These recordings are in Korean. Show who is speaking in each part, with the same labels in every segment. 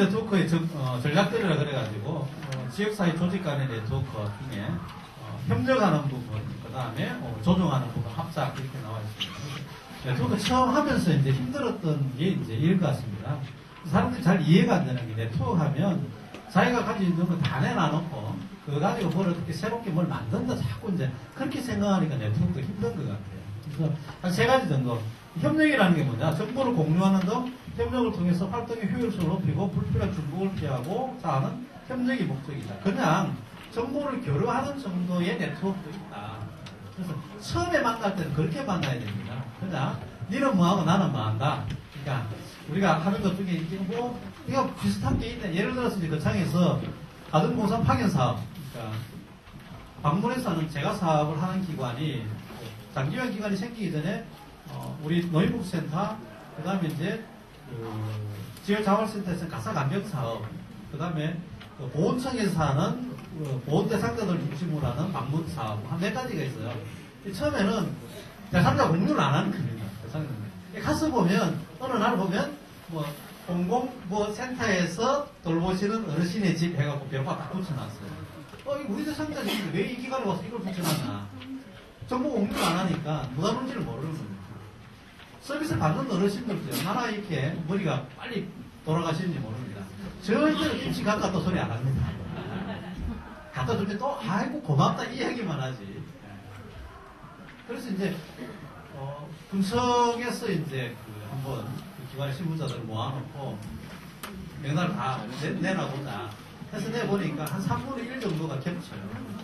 Speaker 1: 네트워크의 전략들이라 그래가지고 지역사회 조직 간의 네트워크 중에 협력하는 부분, 그 다음에 조정하는 부분, 합작 이렇게 나와 있습니다. 네트워크 처음 하면서 이제 힘들었던 게 이제 이런 것 같습니다. 사람들이 잘 이해가 안 되는 게 네트워크 하면 자기가 가지고 있는 거 다 내놔놓고 그거 가지고 뭘 어떻게 새롭게 뭘 만든다 자꾸 이제 그렇게 생각하니까 네트워크가 힘든 것 같아요. 그래서 한 세 가지 정도. 협력이라는 게 뭐냐? 정보를 공유하는 등 협력을 통해서 활동의 효율성을 높이고 불필요한 중복을 피하고 하는 협력이 목적이다. 그냥 정보를 교류하는 정도의 네트워크도 있다. 그래서 처음에 만날 때는 그렇게 만나야 됩니다. 그냥 니는 뭐하고 나는 뭐한다. 그러니까 우리가 하는 것 중에 이거 비슷한 게 있네. 예를 들어서 이제 거창에서 가등공사 파견 사업. 그러니까 방문에서는 제가 사업을 하는 기관이 장기간 기관이 생기기 전에 우리 노인복지센터, 그 다음에 이제 지역자원센터에서 가사감정 사업, 그 다음에 보훈청에서 하는 보훈대상자들 중심으로 하는 방문 사업 한 몇 가지가 있어요. 처음에는 대상자 공유를 안 하는 겁니다. 가서 보면 어느 날 보면 센터에서 돌보시는 어르신의 집 해갖고 벽화 딱 붙여놨어요. 이거 우리 대상자들이 왜 이 기관에 와서 이걸 붙여놨나? 정보 공유를 안 하니까 누가 뭔지를 모르는 겁니다. 서비스를 받는 어르신들도 얼마나 이렇게 머리가 빨리 돌아가시는지 모릅니다. 절대로 김치 갖다 또 소리 안 합니다. 갖다 줄 때 또 아이고 고맙다 이 얘기만 하지. 그래서 이제 군청에서 이제 한번 기관의 신분자들을 모아놓고 명단을 다 내놔보자 해서 내보니까 한 3분의 1 정도가 겹쳐요.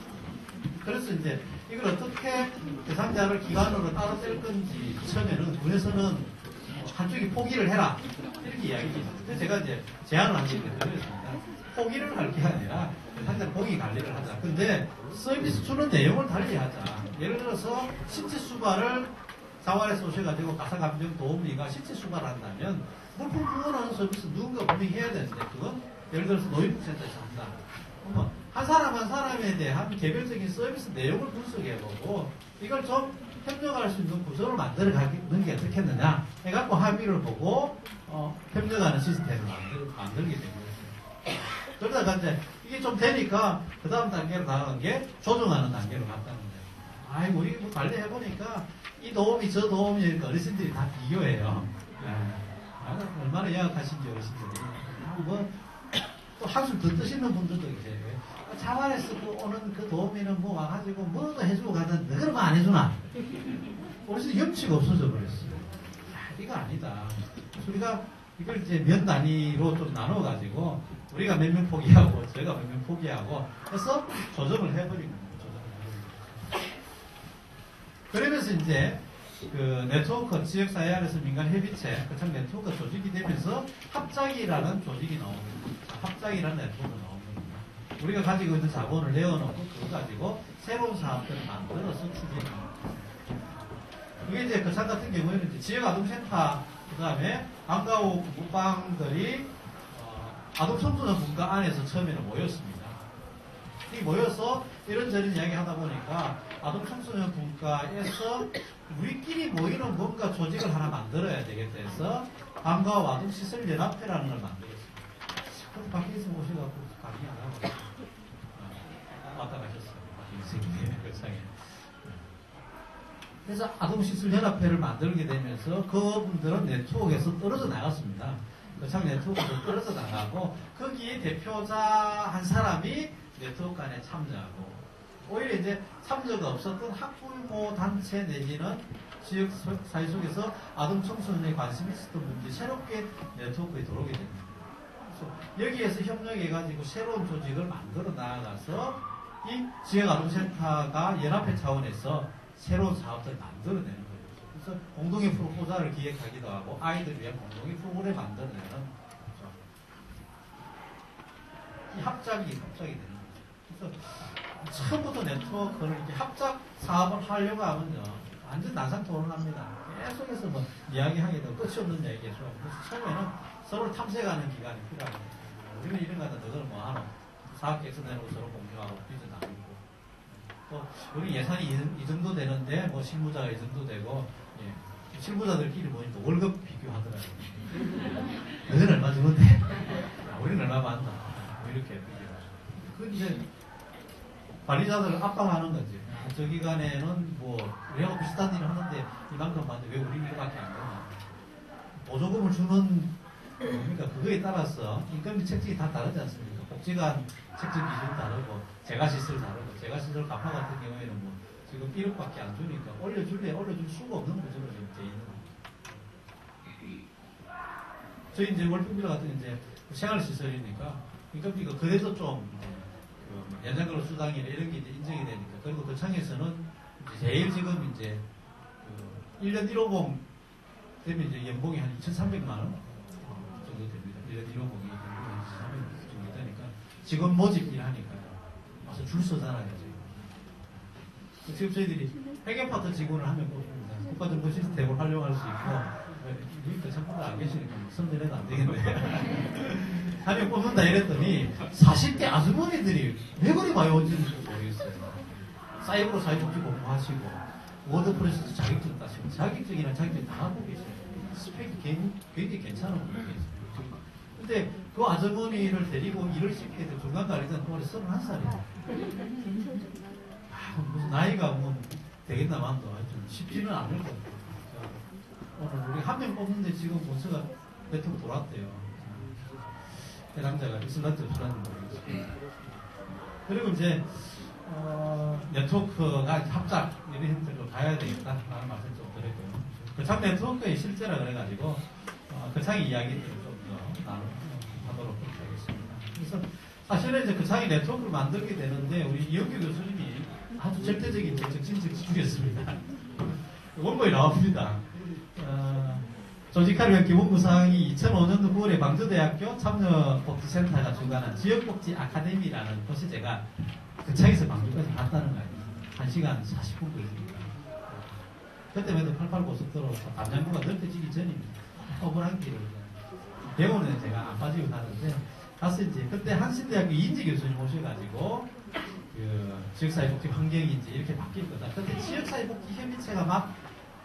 Speaker 1: 그래서 이제 이걸 어떻게 대상자를 기관으로 따로 뗄 건지 처음에는 군에서는 한쪽이 포기를 해라 이렇게 이야기했어요. 그래서 제가 이제 제안을 한 게 그랬습니다. 포기를 할 게 아니라 대상자 포기 관리를 하자. 근데 서비스 주는 내용을 달리하자. 예를 들어서 신체 수발을 자활에서 오셔가지고 가사감정 도우미가 신체 수발을 한다면 물품 후원하는 서비스 누군가 분명히 해야 되는데 그건 예를 들어서 노인복지센터에서 한다. 한 사람 한 사람에 대한 개별적인 서비스 내용을 분석해보고 이걸 좀 협력할 수 있는 구조를 만들어가는 게 어떻겠느냐 해갖고 합의를 보고 협력하는 시스템을 만들게 된 거예요. 그러다가 이제 이게 좀 되니까 그 다음 단계로 나가는 게 조정하는 단계로 갔다는 거예요. 아이고 우리 뭐 관리해보니까 이 도움이 저 도움이니까 어르신들이 다 비교해요. 얼마나 영악하신지 어르신들이. 또 한술 더 뜨시는 분들도 계세요. 자활에서 오는 그 도우미는 와가지고 뭐도 해주고 가는데 그러면 안 해주나? 그래서 염치가 없어져 버렸어요. 이거 아니다. 우리가 이걸 이제 면 단위로 좀 나눠가지고 우리가 몇 명 포기하고 저희가 몇 명 포기하고 해서 조정을 해버린 겁니다. 그러면서 이제 그 네트워크 지역사회 안에서 민간협의체 그참 네트워크 조직이 되면서 합작이라는 조직이 나옵니다. 합작이라는 네트워크가 나옵니다. 우리가 가지고 있는 자본을 내어놓고 그거 가지고 새로운 사업들을 만들어서 추진합니다. 그게 이제 거창 같은 경우에는 이제 지역아동센터 그 다음에 방과후 국방들이 아동청소년 분과 안에서 처음에는 모였습니다. 이 모여서 이런저런 이야기 하다 보니까 아동청소년 분과에서 우리끼리 모이는 뭔가 조직을 하나 만들어야 되겠다 해서 방과후 아동시설연합회라는 걸 만들었습니다. 그래서 밖에서 모셔갖고 강의 안 하고 왔다 가셨어요. 그래서 아동시설연합회를 만들게 되면서 그분들은 네트워크에서 떨어져 나갔습니다. 거창 네트워크에서 떨어져 나가고 거기에 대표자 한 사람이 네트워크 안에 참여하고 오히려 이제 참여가 없었던 학부모 단체 내지는 지역 사회 속에서 아동 청소년에 관심이 있었던 분들이 새롭게 네트워크에 들어오게 됩니다. 그래서 여기에서 협력해가지고 새로운 조직을 만들어 나아가서 이 지역 아동센터가 연합회 차원에서 새로운 사업들을 만들어내는 거예요. 그래서 공동의 프로포자를 기획하기도 하고 아이들 위한 공동의 프로그램을 만들어내는 거죠. 이 합작이 되는 거죠. 그래서 처음부터 네트워크를 이렇게 합작 사업을 하려고 하면요 완전 난상 토론합니다. 계속해서 이야기하기도 끝이 없는 얘기죠. 그래서 처음에는 서로 탐색하는 기간이 필요합니다. 우리는 이런 거 같아 너희는 뭐하노? 사업 계획서 내놓고 서로 공유하고 비전 나누고 또 우리 예산이 이 정도 되는데 실무자가 이 정도 되고 실무자들끼리 모이니까 월급 비교하더라고요. 너희는 얼마 주는데? 우리는 얼마 받는다. 뭐 이렇게. 그 이제 관리자들을 압박하는 거지. 저 기간에는 뭐 우리하고 비슷한 일을 하는데 이만큼 받는데 왜 우리는 이거밖에 안 되나. 보조금을 주는 그러니까 그거에 따라서 인건비 책정이 다 다르지 않습니까? 복지관 책정 기준 다르고 재가시설 다르고 재가시설 갚아 같은 경우에는 뭐 지금 1억밖에 안 주니까 올려줄 수가 없는 구조로 지금 돼 있는 거예요. 저희 이제 월급비라 같은 이제 생활시설이니까 인건비가 그래도 좀 연장근로 수당이나 이런 게 이제 인정이 되니까 그리고 그 청에서는 이제 제일 지금 이제 1년 1호봉 되면 이제 연봉이 한 2,300만 원 정도 됩니다. 1년 1호봉이 2,300만 정도 되니까 직원 모집 일하니까요. 와서 줄 서잖아요. 지금 저희들이 회계파트 직원을 하면 뽑습니다. 국가정보 시스템을 활용할 수 있고 이거 전부 다 안 계시니까 선전해도 안 되겠네. 하면 뽑는다 이랬더니 40대 아주머니들이 왜 그리 많이 오는지 모르겠어요. 사이버로 사회복지 공부하시고 워드프레스 자격증 따시고 자격증이랑 자격증 다 하고 계세요. 스펙이 굉장히 괜찮은 분이 계세요. 근데 그 아주머니를 데리고 일을 시키게 될 중간 관리자는 올해 31살이에요. 무슨 나이가 뭐 되겠나 만도 하여튼 쉽지는 않을 것 같아요. 오늘 우리 한 명 뽑는데 지금 벌써가 몇 통 돌았대요. 해당자가 있을런지 없을런지 모르겠어요. 그리고 이제 네트워크가 합작 이런 형태로 가야 되겠다라는 말씀 좀 드렸고요. 거창 네트워크의 실제라 그래가지고 거창의 이야기들을 좀 더 나누도록 하겠습니다. 그래서 사실은 이제 거창의 네트워크를 만들게 되는데 우리 이영규 교수님이 아주 절대적인 적진적이었습니다. 원고에 나옵니다. 조직화를 위한 기본구상이 2005년도 9월에 광주대학교 참여복지센터가 주관한 지역복지 아카데미라는 곳에 제가 거창에서 광주까지 갔다는 거 아니에요. 1시간 40분 걸립니다. 그때만 해도 88고속도로 담양구가 넓혀지기 전입니다. 억울한 길을. 병원에 제가 안 빠지고 가는데 가서 이제 그때 한신대학교 이인지 교수님 오셔가지고 지역사회복지 환경이 이제 이렇게 바뀔 거다. 그때 지역사회복지 협의체가 막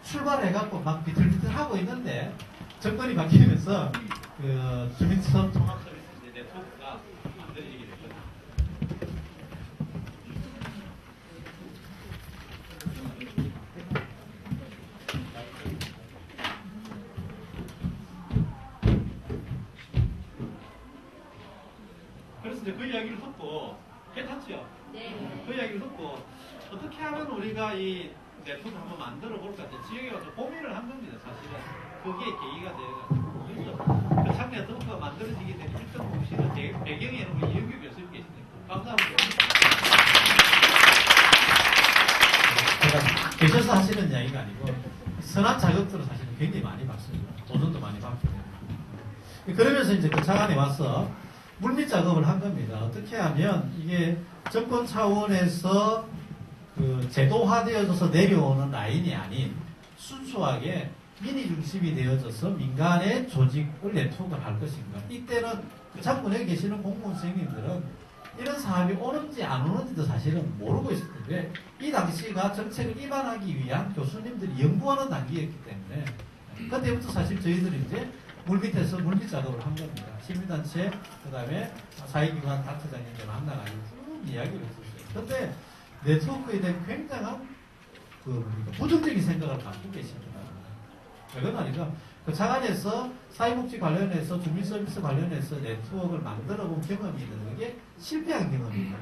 Speaker 1: 출발해갖고 막 비틀비틀하고 있는데 정권이 바뀌면서 주민선 통합서비스 네트워크가 만들어지게 됐거든요. 그래서 이제 그 이야기를 듣고 괜찮죠? 네. 그 이야기를 듣고 어떻게 하면 우리가 이 네트워크 한번 만들어 볼까 지역에 가서 고민을 한 겁니다. 사실은 그게 계기가 되어가지고 그래서 그 창 네트워크가 만들어지게 된 일정 공시는 배경에는 우리 이영규 교수님 계십니다. 감사합니다. 제가 계셔서 하시는 이야기가 아니고 선한 자격들을 사실은 굉장히 많이 받습니다. 도전도 많이 받고 그러면서 이제 그 차관에 와서 물밑 작업을 한 겁니다. 어떻게 하면 이게 정권 차원에서 제도화되어져서 내려오는 라인이 아닌 순수하게 민의 중심이 되어져서 민간의 조직을 네트워크를 할 것인가. 이때는 그 장군에 계시는 공무원 선생님들은 이런 사업이 오는지 안 오는지도 사실은 모르고 있을 텐데 이 당시가 정책을 입안하기 위한 교수님들이 연구하는 단계였기 때문에 그때부터 사실 저희들이 이제 물밑에서 물밑 작업을 한 겁니다. 시민단체, 그 다음에 사회기관 단체장님들 만나가지고 쭉 이야기를 했었어요. 근데 네트워크에 대한 굉장한 부정적인 생각을 갖고 계십니다. 왜건 아니까 그 차관에서 사회복지 관련해서 주민서비스 관련해서 네트워크를 만들어 본 경험이 있는 게 실패한 경험이에요.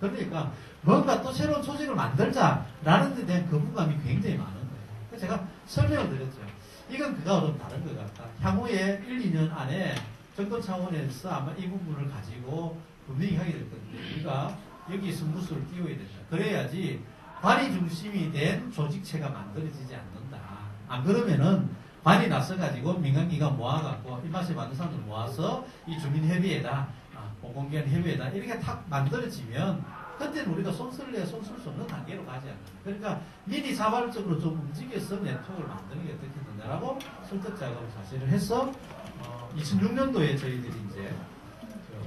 Speaker 1: 그러니까 뭔가 또 새로운 조직을 만들자라는 데 대한 거부감이 굉장히 많은 거예요. 그래서 제가 설명을 드렸죠. 이건 그거하고는 다른 것 같다. 향후에 1, 2년 안에 정권 차원에서 아마 이 부분을 가지고 분명히 하게 될 건데 우리가 여기 승부수를 띄워야 된다. 그래야지 관이 중심이 된 조직체가 만들어지지 않는다. 안 그러면은 관이 나서가지고 민간기관 모아갖고 입맛에 맞는 사람들 모아서 이 주민협의회다, 공공기관 협의회다 이렇게 탁 만들어지면 그때는 우리가 손쓸 수 없는 단계로 가지 않는다. 그러니까 미리 자발적으로 좀 움직여서 네트워크를 만드는 게 어떻게 된다라고 설득 작업을 사실을 해서 2006년도에 저희들이 이제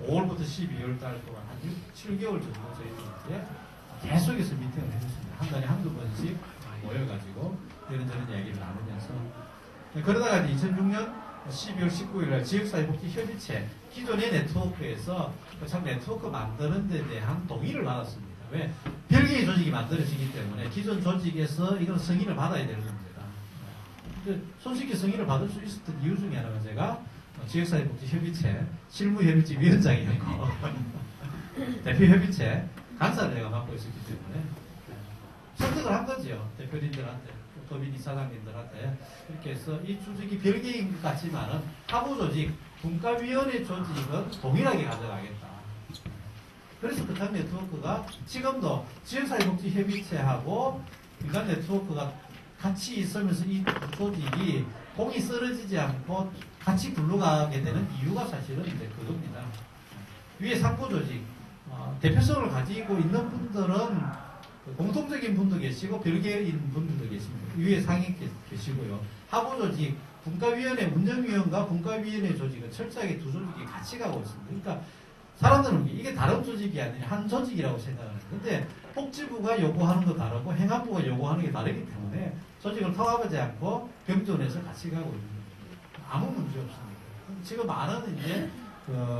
Speaker 1: 5월부터 12월 달 동안 한 7개월 정도 저희들이 이제 계속해서 미팅을 해줬습니다. 한 달에 한두 번씩 모여가지고 이런저런 이야기를 나누면서 그러다가 이제 2006년 12월 19일 지역사회복지협의체 기존의 네트워크에서 참 네트워크 만드는 데 대한 동의를 받았습니다. 왜? 별개의 조직이 만들어지기 때문에 기존 조직에서 이건 승인을 받아야 되는 겁니다. 손쉽게 승인을 받을 수 있었던 이유 중에 하나가 제가 지역사회복지협의체 실무협의체 위원장이었고 대표협의체 간사를 제가 맡고 있었기 때문에 선택을 한 거죠. 대표님들한테, 법인 이사장님들한테. 이렇게 해서 이 조직이 별개인 것 같지만은 하부조직, 분과위원회 조직은 동일하게 가져가겠다. 그래서 그탄 네트워크가 지금도 지역사회복지협의체하고 민간 네트워크가 같이 있으면서 이 두 조직이 공이 쓰러지지 않고 같이 굴러가게 되는 이유가 사실은 이제 그겁니다. 위에 상부조직, 대표성을 가지고 있는 분들은 공통적인 분도 계시고 별개인 분들도 계십니다. 위에 상위 계시고요. 하부조직, 분과위원회, 운영위원과 분과위원회 조직은 철저하게 두 조직이 같이 가고 있습니다. 그러니까 사람들은 이게 다른 조직이 아니라 한 조직이라고 생각하는 거예요. 근데 복지부가 요구하는 거 다르고 행안부가 요구하는 게 다르기 때문에 조직을 통합하지 않고 병존해서 같이 가고 있는 거예요. 아무 문제 없습니다. 지금 많은 이제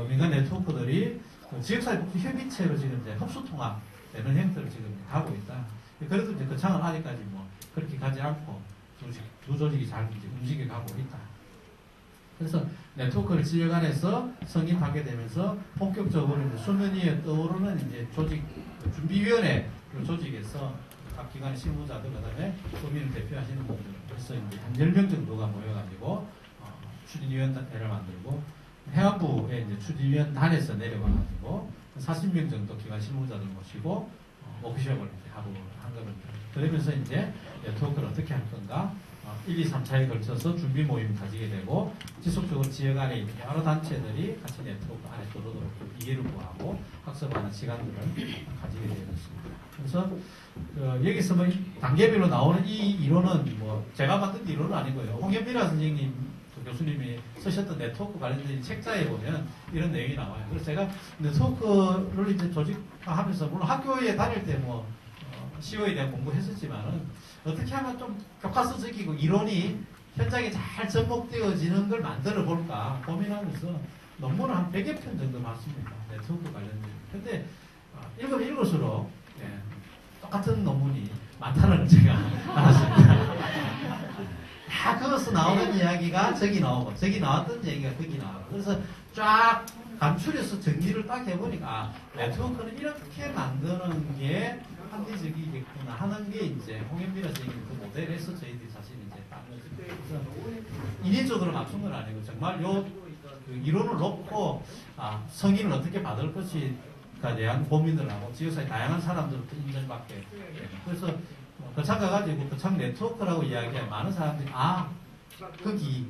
Speaker 1: 민간 네트워크들이 지역사회복지협의체로 지금 이제 흡수통합되는 형태로 지금 가고 있다. 그래도 이제 그 창은 아직까지 뭐 그렇게 가지 않고 두 조직이 잘 움직여가고 있다. 그래서 네트워크를 지역 안에서 성립하게 되면서 본격적으로 이제 수면 위에 떠오르는 이제 조직 준비위원회 조직에서 각 기관의 실무자들 그다음에 도민을 대표하시는 분들 그래서 이제 한 10명 정도가 모여가지고 추진위원회를 만들고 행안부에 이제 추진위원단에서 내려와가지고 40명 정도 기관 실무자들 모시고 워크숍을 이제 하고 한 겁니다. 그러면서 이제 네트워크를 어떻게 할 건가 1, 2, 3차에 걸쳐서 준비 모임을 가지게 되고 지속적으로 지역 안에 있는 여러 단체들이 같이 네트워크 안에 들어오도록 이해를 구하고 학습하는 시간들을 가지게 되었습니다. 그래서 여기서 뭐 단계별로 나오는 이 이론은 뭐 제가 만든 이론은 아니고요. 홍현미라 선생님 교수님이 쓰셨던 네트워크 관련된 책자에 보면 이런 내용이 나와요. 그래서 제가 네트워크를 이제 조직화하면서 물론 학교에 다닐 때 뭐 CO에 대한 공부했었지만은 어떻게 하면 좀 교과서적이고 이론이 현장에 잘 접목되어지는 걸 만들어 볼까 고민하면서 논문을 한 100여 편 정도 봤습니다. 네트워크 관련된. 근데 읽으면 읽을수록 똑같은 논문이 많다는 걸 제가 알았습니다. 다 거기서 나오는 이야기가 저기 나오고 저기 나왔던 얘기가 거기 나오고 그래서 쫙 감출해서 정리를 딱 해보니까 네트워크는 이렇게 만드는 게 합리적이겠구나 하는 게 이제 홍현미라 선생님 그 모델에서 저희들이 사실 이제 딱 그래서 인위적으로 맞춘 건 아니고 정말 그 이론을 놓고 성인을 어떻게 받을 것인가에 대한 고민을 하고 지역사회 다양한 사람들부터 인정받게 그래서 거창 가가지고 거창 네트워크라고 이야기하면 많은 사람들이 거기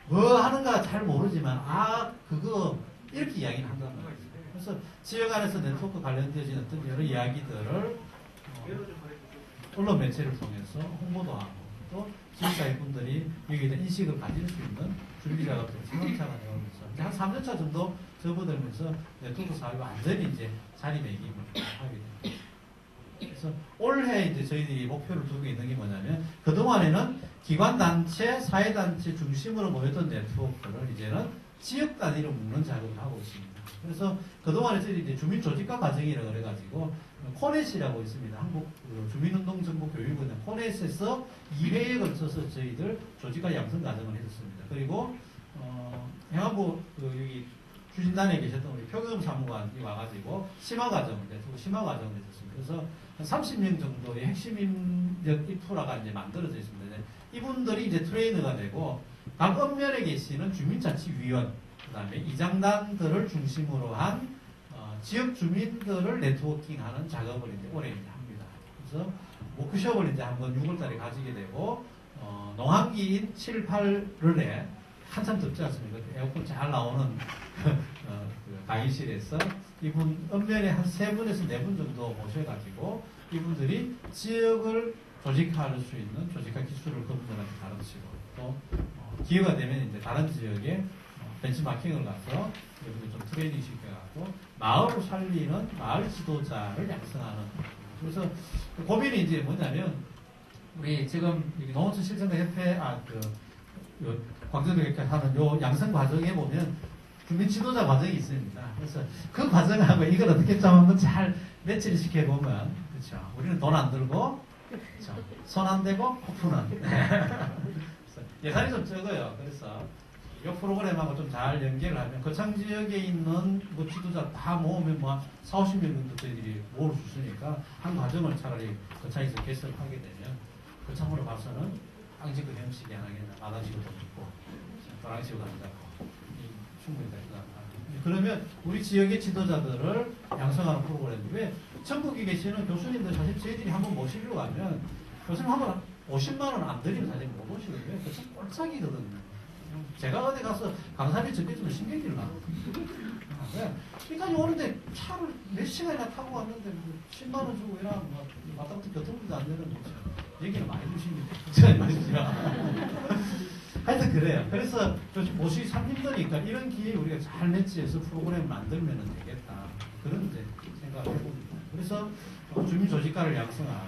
Speaker 1: 뭐 하는가 잘 모르지만 그거 이렇게 이야기를 한단 말이에요. 그래서 지역 안에서 네트워크 관련되어진 어떤 여러 이야기들을 언론 매체를 통해서 홍보도 하고 또 지역사회 분들이 여기에 대한 인식을 가질 수 있는 준비 작업들을 차근차근 해오면서 한 3년차 정도 접어들면서 네트워크 사회가 완전히 이제 자리매김을 하게 됩니다. 그래서 올해 이제 저희들이 목표를 두고 있는 게 뭐냐면 그동안에는 기관단체, 사회단체 중심으로 모였던 네트워크를 이제는 지역 단위로 묶는 작업을 하고 있습니다. 그래서 그동안에 저희들이 이제 주민조직화 과정이라고 그래가지고 코넷이라고 있습니다. 한국 주민운동정보교육원의 코넷에서 2회에 걸쳐서 저희들 조직화 양성 과정을 해줬습니다. 그리고 행안부 여기 추진단에 계셨던 우리 표경 사무관이 와가지고 심화과정, 네트워크 심화과정을 해줬습니다. 그래서 한 30명 정도의 핵심 인력 인프라가 이제 만들어져 있습니다. 이분들이 이제 트레이너가 되고 각 읍면에 계시는 주민자치위원, 그 다음에 이장단들을 중심으로 한 지역 주민들을 네트워킹하는 작업을 이제 올해 이제 합니다. 그래서 워크숍을 이제 한번 6월달에 가지게 되고 농한기인 7, 8월에 한참 덥지 않습니까? 에어컨 잘 나오는 그 강의실에서 이분 읍면에 한 3분에서 4분 정도 모셔가지고 이분들이 지역을 조직화할 수 있는 조직화 기술을 그분들한테 가르치고 또 기회가 되면 이제 다른 지역에 벤치마킹을 가서 이분들 좀 트레이닝 시켜갖고 마을을 살리는 마을 지도자를 양성하는 그래서 고민이 이제 뭐냐면 우리 지금 농어촌 실생활협회 광주도 이렇게 하는 요 양성 과정에 보면 주민 지도자 과정이 있습니다. 그래서 그 과정하고 이걸 어떻게 좀 한번 잘 매치를 시켜보면, 그렇죠. 우리는 돈 안 들고, 그렇죠. 손 안 대고, 코 푸는. 예산이 좀 적어요. 그래서 이 프로그램하고 좀 잘 연계를 하면 거창 지역에 있는 뭐 지도자 다 모으면 뭐 4, 50명 정도 저희들이 모을 수 있으니까 한 과정을 차라리 거창에서 개설하게 되면 거창으로 봐서는 앙지구 형식이 하나겠나, 마당지구도 있고, 도랑지구도 안 잡고, 충분히 됩니다. 그러면 우리 지역의 지도자들을 양성하는 프로그램인데, 왜 전국에 계시는 교수님들 사실 저희들이 한번 모시려고 하면 교수님 한번 50만 원 안 들이면 사실 못 오시거든요. 그게 꼴짝이거든요. 제가 어디 가서 강사비 적게주면 신경질 나거든요. 여기까지 오는데 차를 몇 시간이나 타고 왔는데 10만 원 주고 이러면 뭐 마땅히 교통비도 안 되는 거죠. 얘기는 많이 주십니다. 하여튼 그래요. 그래서 모시기 참 힘드니까 이런 기회에 우리가 잘 매치해서 프로그램을 만들면 되겠다. 그런 이제 생각을 해봅니다. 그래서 주민조직가를 양성하고,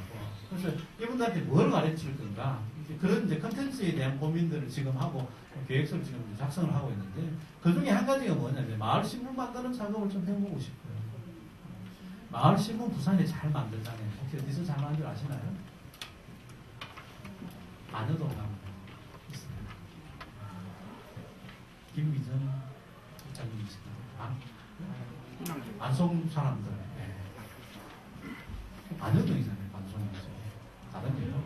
Speaker 1: 그래서 이분들한테 뭘 가르칠 건가, 그런 이제 컨텐츠에 대한 고민들을 지금 하고 계획서를 지금 작성을 하고 있는데, 그 중에 한 가지가 뭐냐면 마을 신문 만드는 작업을 좀 해보고 싶어요. 마을 신문 부산에 잘 만들잖아요. 혹시 어디서 잘 만들 아시나요? 안여동 가면 있습니다. 김미전 국장님 있습니다. 안송 사람들. 네. 안여동이잖아요. 안송에서. 다른 데요?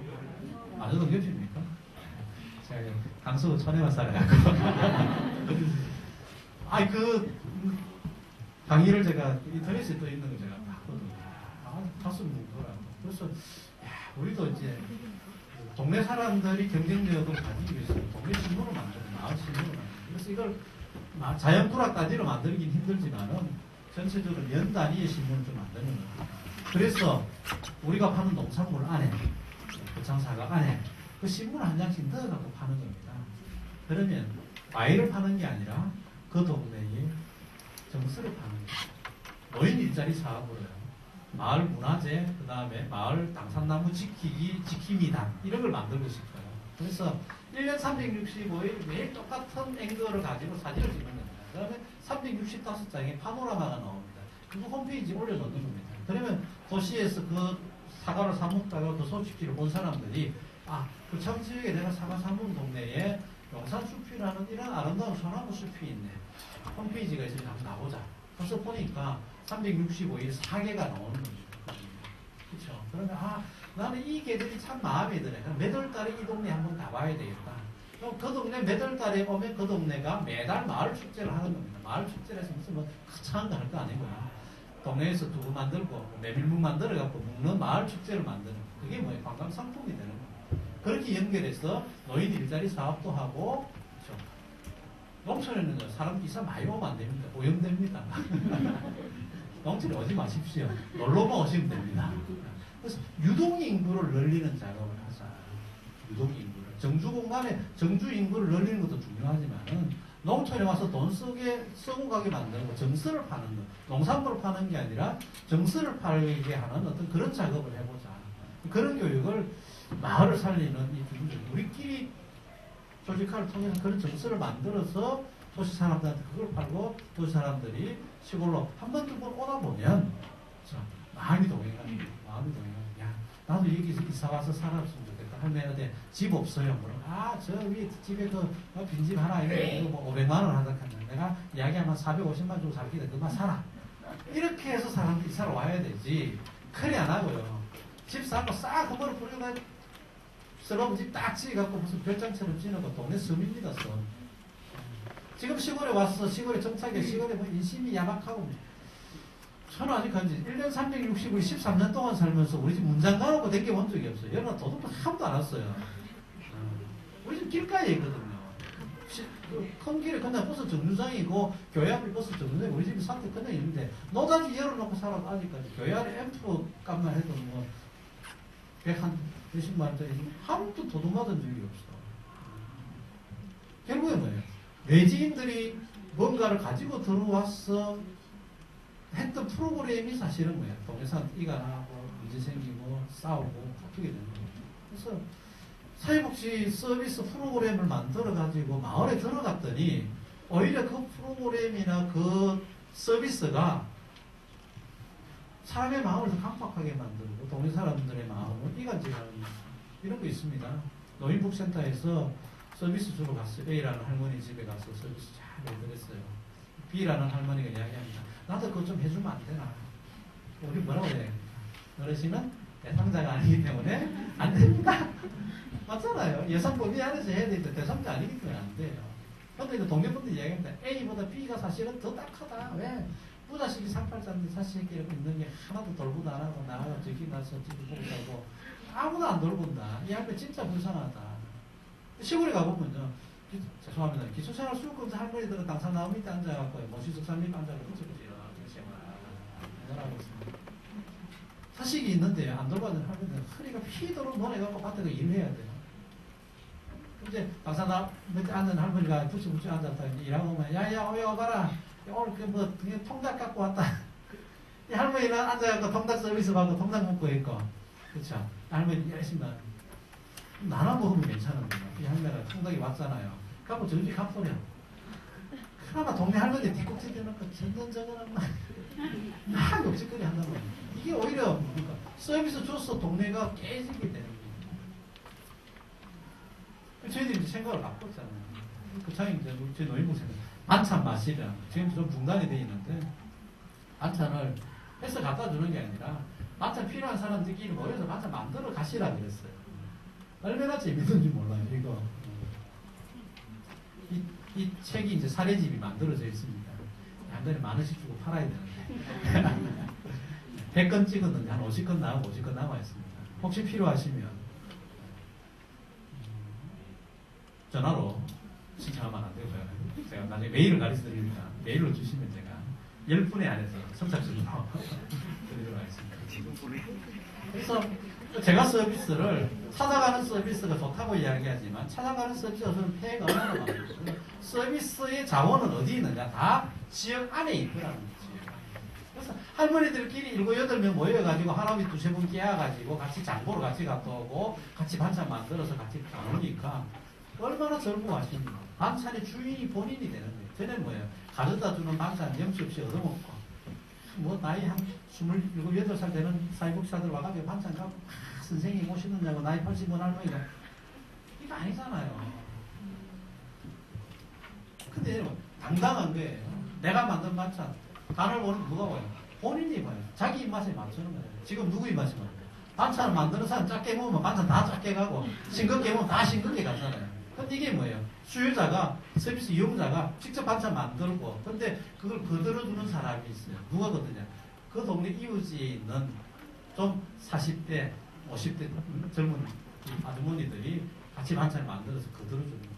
Speaker 1: 안여동 옆입니까? 제가 강서 천혜만 살아가고. 강의를 제가 인터넷에 또 있는 거 제가 봤거든요. 가슴 뭉클하고. 그래서, 우리도 이제, 동네 사람들이 경쟁력을 가지기 위해서 동네 신문을 만드는, 마을 신문을 만드는. 그래서 이걸 자연불학 단위로 만들긴 힘들지만은 전체적으로 연 단위의 신문을 좀 만드는 거예요. 그래서 우리가 파는 농산물 안에, 거창사과 안에 그 신문 한 장씩 넣어갖고 파는 겁니다. 그러면 과일을 파는 게 아니라 그 동네에 정서를 파는 거예요. 노인 일자리 사업으로요. 마을 문화재, 그 다음에 마을 당산나무 지킴이단 이런 걸 만들고 싶어요. 그래서 1년 365일 매일 똑같은 앵글을 가지고 사진을 찍는 겁니다. 그 다음에 365장의 파노라마가 나옵니다. 그거 홈페이지에 올려놓는 겁니다. 그러면 도시에서 그 사과를 사먹다가 그 소식지를 본 사람들이 그 청지역에 내가 사과 사먹은 동네에 용산숲이라는 이런 아름다운 소나무 숲이 있네. 홈페이지가 있으니 한번 가보자. 그래서 보니까 365일 4개가 나오는 거죠. 그렇죠. 그러면 나는 이 개들이 참 마음에 드네. 몇 월 달에 이 동네 한번 가봐야 되겠다. 그럼 그 동네 몇 월 달에 오면 그 동네가 매달 마을 축제를 하는 겁니다. 마을 축제를 해서 무슨 뭐 거창한 거 할 거 아니고요. 동네에서 두부 만들고 메밀묵 만들어갖고 먹는 마을 축제를 만드는 거. 그게 뭐예요? 관광 상품이 되는 거예요. 그렇게 연결해서 노인 일자리 사업도 하고, 그렇죠. 농촌에는 사람 이사 많이 오면 안 됩니다. 오염됩니다. 농촌에 오지 마십시오. 놀러만 오시면 됩니다. 그래서 유동인구를 늘리는 작업을 하자. 유동인구를. 정주 공간에 정주 인구를 늘리는 것도 중요하지만은 농촌에 와서 돈 쓰고 가게 만들고 정서를 파는 것. 농산물을 파는 게 아니라 정서를 팔게 하는 어떤 그런 작업을 해보자. 그런 교육을 마을을 살리는 이 주민들, 우리끼리 조직화를 통해서 그런 정서를 만들어서 도시 사람들한테 그걸 팔고 도시 사람들이 시골로 한 번, 두 번 오다 보면 마음이 동행합니다. 마음이 동행합니다. 야, 나도 여기서 이사 와서 살았으면 좋겠다. 할머니한테 집 없어요. 저 위에 집에 빈집 하나 이거 뭐 500만 원 하다 하면 내가 이야기하면 450만 주고 살기다. 그만 살아. 이렇게 해서 사람들이 이사를 와야 되지. 그리 안 하고요. 집 사고 싹 그거를 뿌리고 새로운 집 딱 지어갖고 무슨 별장처럼 지어놓고 동네 섬입니다. 섬. 지금 시골에 와서 시골에 정착해 시골에 뭐 인심이 야박하고 저는 아직까지 1년 365일 13년 동안 살면서 우리 집 문장 가놓고 댕겨본 적이 없어요. 여러분 도둑도 하나도 안 왔어요. 우리 집 길가에 있거든요. 큰 길에 그냥 버스 정류장이고 교회 앞에 버스 정류장이고 우리 집이 상태 그냥 있는데 노단지 열어놓고 살아도 아직까지 교회 안에 앰프 값만 해도 뭐 110만 원짜리 한 번도 도둑 맞은 적이 없어. 결국에 뭐예요? 외지인들이 뭔가를 가지고 들어와서 했던 프로그램이 사실은 뭐예요? 동네산 이가 나고 문제 생기고 싸우고 아프게 되는 거예요. 그래서 사회복지 서비스 프로그램을 만들어가지고 마을에 들어갔더니 오히려 그 프로그램이나 그 서비스가 사람의 마음을 더 강박하게 만들고 동네 사람들의 마음을 이간질하는 이런 거 있습니다. 노인복지센터에서 서비스 주러 갔어요. A라는 할머니 집에 가서 서비스 잘 해드렸어요. B라는 할머니가 이야기합니다. 나도 그거 좀 해주면 안 되나? 우리 뭐라고 해야 됩니까? 어르신은 대상자가 아니기 때문에 안 됩니다. 맞잖아요. 예산법이 안에서 해야 되는데 대상자 아니기 때문에 안 돼요. 근데 이제 동네분들이 이야기합니다. A보다 B가 사실은 더 딱하다. 왜? 부자식이 상팔자인데 사실끼리 있는 게 하나도 돌보도 안 하고 나가서 저기 나서 저기 보고 살고 아무도 안 돌본다. 이 할머니 진짜 불쌍하다. 시골에 가보면요. 죄송합니다. 기초생활수급검사 할머니들은 당장 나무 밑에 앉아갖고 모시석사님 앉아갖고 그저그저 이렇게 생활하고 있습니다. 사식이 있는데 안 돌봐주는 할머니들은 허리가 피도록 노래갖고 밭에서 일해야 돼요. 이제 당장 나 밑에 앉은 할머니가 부치부치 앉았다 일하고 오면 야야 오야 가라. 오늘 그뭐 통닭 갖고 왔다. 이 할머니는 앉아갖고 통닭 서비스 받고 통닭 먹고 있고. 그렇죠. 할머니 열심히 나눠 먹으면 괜찮은데 이 할머니가 통닭이 왔잖아요. 갖고 저기 갚버려. 그나마 동네 할머니 뒤꼭지 대놓고 전전저전한 막 욕짓거리 한단 말이에요. 이게 오히려 뭡니까? 서비스 줘서 동네가 깨지게 되는 거예요. 저희들이 이제 생각을 바꿨잖아요. 그 차이 이제 저희 노인복지센터 반찬 맛이랑 지금 좀 분단이 되어 있는데 반찬을 해서 갖다 주는 게 아니라 반찬 필요한 사람들끼리 모여서 반찬 만들어 가시라 그랬어요. 얼마나 재밌는지 몰라요, 이거. 이 책이 이제 사례집이 만들어져 있습니다. 한 달에 10,000원씩 주고 팔아야 되는데. 100건 찍었는데 한 50건 나오고 50건 남아 있습니다. 혹시 필요하시면 전화로 신청하면 안 되고요. 제가 나중에 메일을 가르쳐 드립니다. 메일로 주시면 제가 10분에 안에서 선착순으로 드리도록 하겠습니다. 그래서 제가 서비스를 찾아가는 서비스가 좋다고 이야기하지만 찾아가는 서비스가 저는 폐해가 얼마나 많아요. 서비스의 자원은 어디 있느냐? 다 지역 안에 있더라는 거죠. 그래서 할머니들끼리 7, 8명 모여가지고 할아버지 2-3분 깨워가지고 같이 장보러 같이 갔다 오고 같이 반찬 만들어서 같이 나누니까 얼마나 즐거워 하십니까? 반찬의 주인이 본인이 되는 거예요. 전에는 뭐예요? 가져다 주는 반찬 염치 없이 얻어먹고 뭐 나이 한 27, 8살 되는 사회복지사들 와가지고 반찬 갖고 선생님 오시느냐고 나이 80번 할머니가 이거 아니잖아요. 근데 당당한 거예요. 내가 만든 반찬 간을 보는 누가 봐요? 본인이 봐요. 자기 입맛에 맞추는 거예요. 지금 누구 입맛에 맞춰요? 반찬을 만드는 사람 작게 먹으면 반찬 다 작게 가고 싱겁게 먹으면 다 싱겁게 가잖아요. 근데 이게 뭐예요? 수요자가 서비스 이용자가 직접 반찬 만들고 근데 그걸 거들어주는 사람이 있어요. 누가거든요? 그 동네 이웃에 있는 좀 40대, 50대 젊은 아주머니들이 같이 반찬을 만들어서 거들어주는 거예요.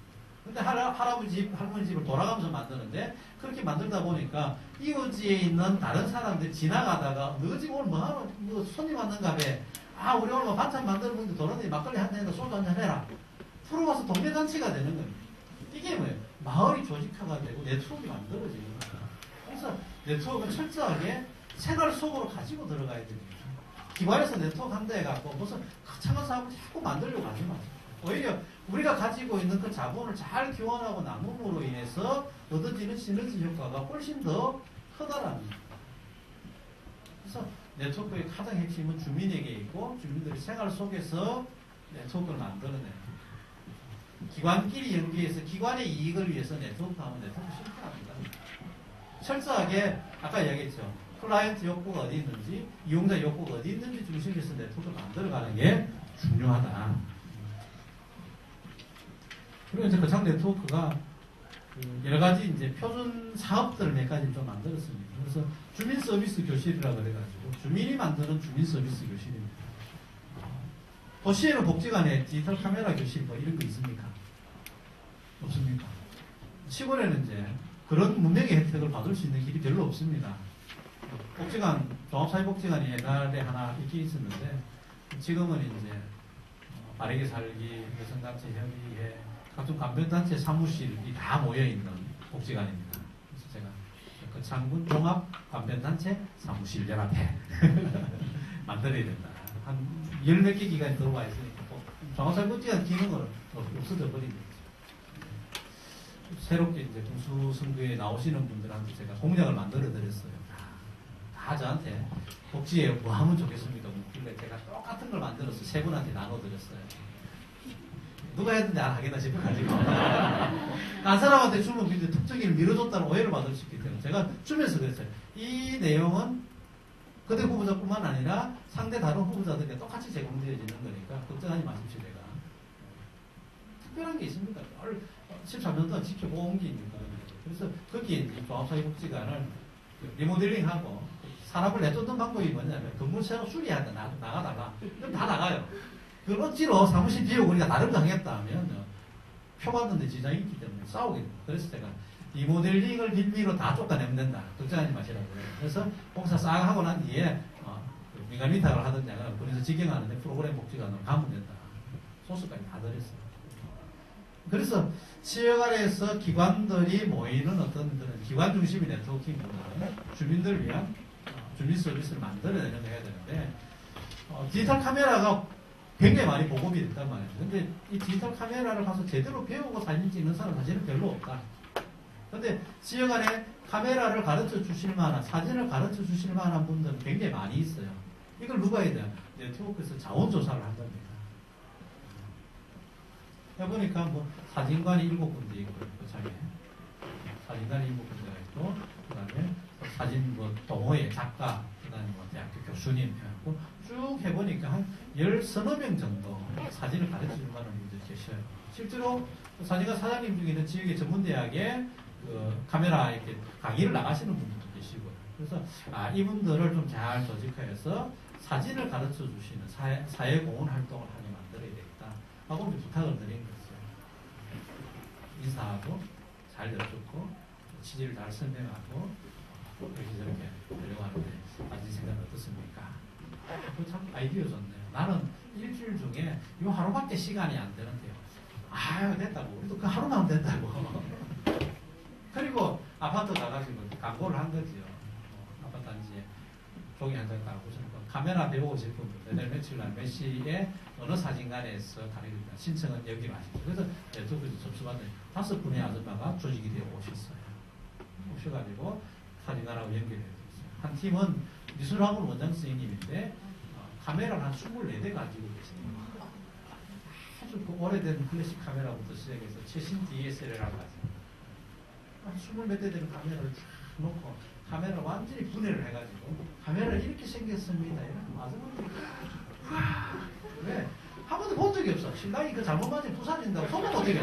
Speaker 1: 근데 할아버지 집, 할머니 집을 돌아가면서 만드는데 그렇게 만들다 보니까 이웃에 있는 다른 사람들이 지나가다가 너 집 오늘 뭐하러 뭐 손님 왔는가 봐. 우리 오늘 뭐 반찬 만들어 먹는데 돌아다니 막걸리 한잔 해라 소주 한잔 해라. 풀어와서 동네잔치가 되는 거예요. 이게 뭐예요? 마을이 조직화가 되고 네트워크가 만들어지는 거예요. 그래서 네트워크는 철저하게 생활 속으로 가지고 들어가야 됩니다. 기관에서 네트워크 한다 해갖고 무슨 거창한 사업을 자꾸 만들려고 하지 마세요. 오히려 우리가 가지고 있는 그 자본을 잘 교환하고 나눔으로 인해서 얻어지는 시너지 효과가 훨씬 더 크다라는 거예요. 그래서 네트워크의 가장 핵심은 주민에게 있고 주민들의 생활 속에서 네트워크를 만들어내요. 기관끼리 연계해서 기관의 이익을 위해서 네트워크하면 네트워크 실패합니다. 철저하게 아까 이야기했죠. 클라이언트 욕구가 어디 있는지 이용자 욕구가 어디 있는지 중심에서 네트워크를 만들어가는 게 중요하다. 그리고 이제 거창 네트워크가 여러 가지 이제 표준 사업들을 몇 가지 좀 만들었습니다. 그래서 주민 서비스 교실이라고 그래가지고 주민이 만드는 주민 서비스 교실입니다. 도시에는 복지관에 디지털 카메라 교실 뭐 이런 거 있습니까? 없습니까? 시골에는 이제 그런 문명의 혜택을 받을 수 있는 길이 별로 없습니다. 복지관, 종합사회복지관이 옛날에 하나 있긴 있었는데 지금은 이제 바르게 살기, 여성단체 협의회, 각종 간변단체 사무실이 다 모여있는 복지관입니다. 그래서 제가 그 창군 종합간변단체 사무실 연합회 만들어야 된다. 한 10몇 개 기관이 들어와 있으니까 중앙사회복지관 기능은 없어져 버린 거죠. 새롭게 이제 군수선거에 나오시는 분들한테 제가 공약을 만들어 드렸어요. 다 저한테 복지에 뭐 하면 좋겠습니까? 묻길래 제가 똑같은 걸 만들어서 세 분한테 나눠드렸어요. 누가 했는데 안 하겠다 싶어가지고. 딴 사람한테 주면 이제 특정인을 밀어줬다는 오해를 받을 수 있기 때문에 제가 주면서 그랬어요. 이 내용은 그대 후보자뿐만 아니라 상대 다른 후보자들에게 똑같이 제공되어지는 거니까 걱정하지 마십시오. 제가. 특별한 게 있습니다. 13년 동안 지켜본 게 있는 거예요. 그래서 거기에 종합사회복지관을 리모델링하고 산업을 내쫓는 방법이 뭐냐면 건물 새로 수리하다 나가다가 그럼 다 나가요. 그걸 억지로 사무실 비우고 우리가 다른 거 하겠다 하면 표 받는데 지장이 있기 때문에 싸우게 됩니다. 그래서 제가 리모델링을 빌미로 다 쫓아내면 된다. 걱정하지 마시라고요. 그래서 공사 싹 하고 난 뒤에 민간 위탁을 하든지 그래서 직영하는데 프로그램 복지관으로 가면 된다. 소스까지 다 들었어요. 그래서 지역 아래에서 기관들이 모이는 어떤 그런 기관 중심의 네트워킹보다는 주민들을 위한 주민 서비스를 만들어내는 거 해야 되는데 디지털 카메라가 굉장히 많이 보급이 됐단 말이에요. 근데 이 디지털 카메라를 가서 제대로 배우고 사진 찍는 사람은 사실은 별로 없다. 근데 지역 안에 카메라를 가르쳐 주실 만한, 사진을 가르쳐 주실 만한 분들은 굉장히 많이 있어요. 이걸 누가 해야 돼요? 네트워크에서 자원조사를 한답니다. 해보니까 뭐 사진관이 7군데 있고, 그창에 사진관이 7군데가 있고, 그 다음에 사진 뭐 동호회 작가, 그 다음에 뭐 대학교 교수님 해갖고 쭉 해보니까 한 10서너 명 정도 사진을 가르쳐 줄 만한 분들이 계셔요. 실제로 사진관 사장님 중에는 지역의 전문대학에 그 카메라 이렇게 강의를 나가시는 분들도 계시고요. 그래서 이분들을 좀 잘 조직화해서 사진을 가르쳐 주시는 사회공헌 활동을 하게 만들어야 되겠다 하고 부탁을 드린 거였어요. 인사하고 잘 여쭙고 취지를 잘 설명하고 이렇게 저렇게 하려고 하는데 아직 생각은 어떻습니까? 참 아이디어 좋네요. 나는 일주일 중에 요 하루밖에 시간이 안 되는데요. 아유 됐다고. 우리도 그 하루만 하면 된다고. 그리고 아파트 가가지고 광고를 한 거지요. 아파트 단지에 종이 한 장 깔고 카메라 배우고 싶은 분들 내일 며칠 날 몇 시에 어느 사진관에서 가르칩니다. 신청은 여기로 하십시오. 그래서 네트워크에서 접수받는 5분의 아줌마가 조직이 되어 오셨어요. 오셔가지고 사진관하고 연결해줬어요. 한 팀은 미술학원 원장 선생님인데 카메라를 한 24대 가지고 계십니다. 아주 그 오래된 플래시 카메라부터 시작해서 최신 DSLR까지 한 20몇 대 되는 카메라를 쫙 놓고 카메라를 완전히 분해를 해가지고 카메라를 이렇게 생겼습니다. 이런 아줌마들이 왜? 한 번도 본 적이 없어. 신랑이 그 잘못 맞으면 부사진다고 손을 못 대게.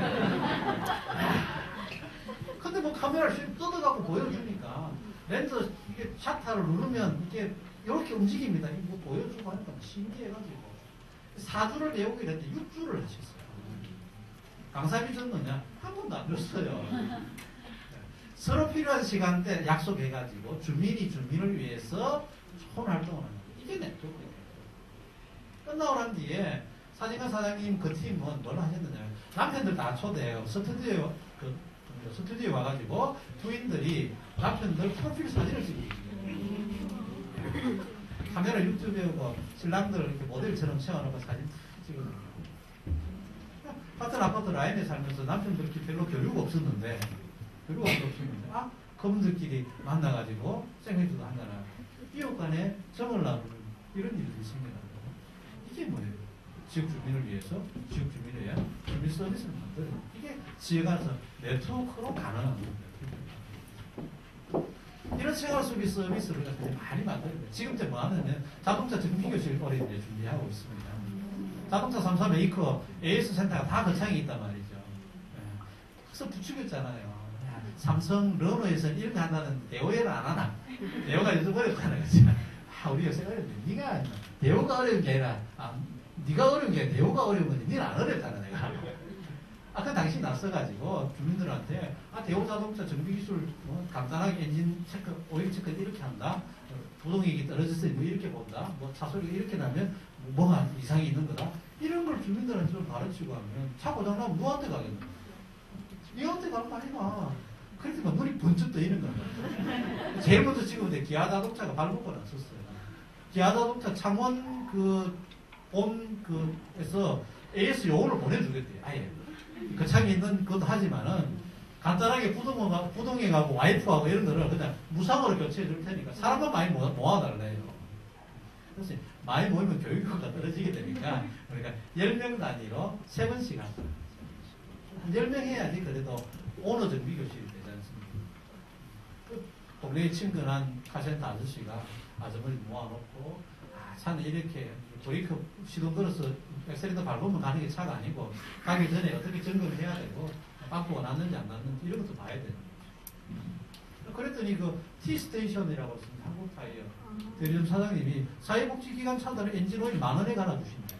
Speaker 1: 근데 뭐 카메라를 뜯어갖고 보여주니까 렌즈 이게 샤터를 누르면 이게 이렇게 움직입니다. 이거 뭐 보여주고 하니까 신기해가지고 4주를 배우게 됐는데 6주를 하셨어요. 강사비 줬느냐? 한 번도 안 줬어요. 서로 필요한 시간대 약속해가지고 주민이 주민을 위해서 좋은 활동을 하는 거예요. 이게 네트워크예요. 끝나고 난 뒤에 사진관 사장님 그 팀은 뭘 하셨느냐? 남편들 다 초대해요. 스튜디오에 와가지고 부인들이 남편들 프로필 사진을 찍고 카메라 유튜브에 오고 신랑들 이렇게 모델처럼 세워놓고 사진 찍거든요. 같은 아파트 라인에 살면서 남편들이 별로 교육 없었는데 그분들끼리 만나가지고 생회주도 한다나 이웃 간에 정을 나누는 이런 일도 있습니다. 이게 뭐예요? 지역 주민을 위해서 지역 주민을 위한 주민 서비스를 만드는 이게 지역 안에서 네트워크로 가능한 겁니다. 이런 생활 서비스를 많이 만드는 거예요. 지금 뭐 하느냐면 자동차 정비교실 올해 이제 준비하고 있습니다. 자동차 3.3 메이커 AS 센터가 다 거창에 있단 말이죠. 그래서 부추겼잖아요. 삼성 르노에서 이렇게 한다는 대우를 안 하나? 대우가 요즘 어렵다는 거지. 우리 요새 어렵네. 네가 대우가 어려운 게 아니라 네가 어려운 게 아니라 대우가 어려운 건데 네는 안 어렵잖아 내가. 그 당시 났어가지고 주민들한테 대우 자동차 정비기술 간단하게 엔진 체크, 오일 체크 이렇게 한다. 부동액이 떨어졌으니 뭐 이렇게 본다. 뭐 차소리가 이렇게 나면 뭐가 이상이 있는 거다. 이런 걸 주민들한테 좀 가르치고 하면 차 고장나면 누구한테 가겠노? 니한테 가는 거 아니나. 그렇게 막 눈이 번쩍 떠있는 거야. 제일 먼저 찍으면 기아 자동차가 발목을 안 썼어요. 기아 자동차 창원 에서 AS 요원을 보내주겠대요. 아예. 거창에 있는 것도 하지만은 간단하게 부동에 가고 와이프하고 이런 거를 그냥 무상으로 교체해 줄 테니까 사람만 많이 모아달래요. 그래서 많이 모이면 교육효과가 떨어지게 되니까 그러니까 10명 단위로 3번씩 하자. 한 10명 해야지 그래도 오너 정비 교실이 되지 않습니까? 그 동네에 친근한 카센터 아저씨가 아주머니 모아놓고 차는 이렇게 브레이크 시동 걸어서 엑셀레이터 밟으면 가는 게 차가 아니고 가기 전에 어떻게 점검을 해야 되고 빵꾸가 났는지 안 났는지 이런 것도 봐야 돼요. 그랬더니 그 T스테이션이라고 있습니다. 한국타이어 대리점 사장님이 사회복지기관 차들은 엔진오일 10,000원에 갈아주신대요.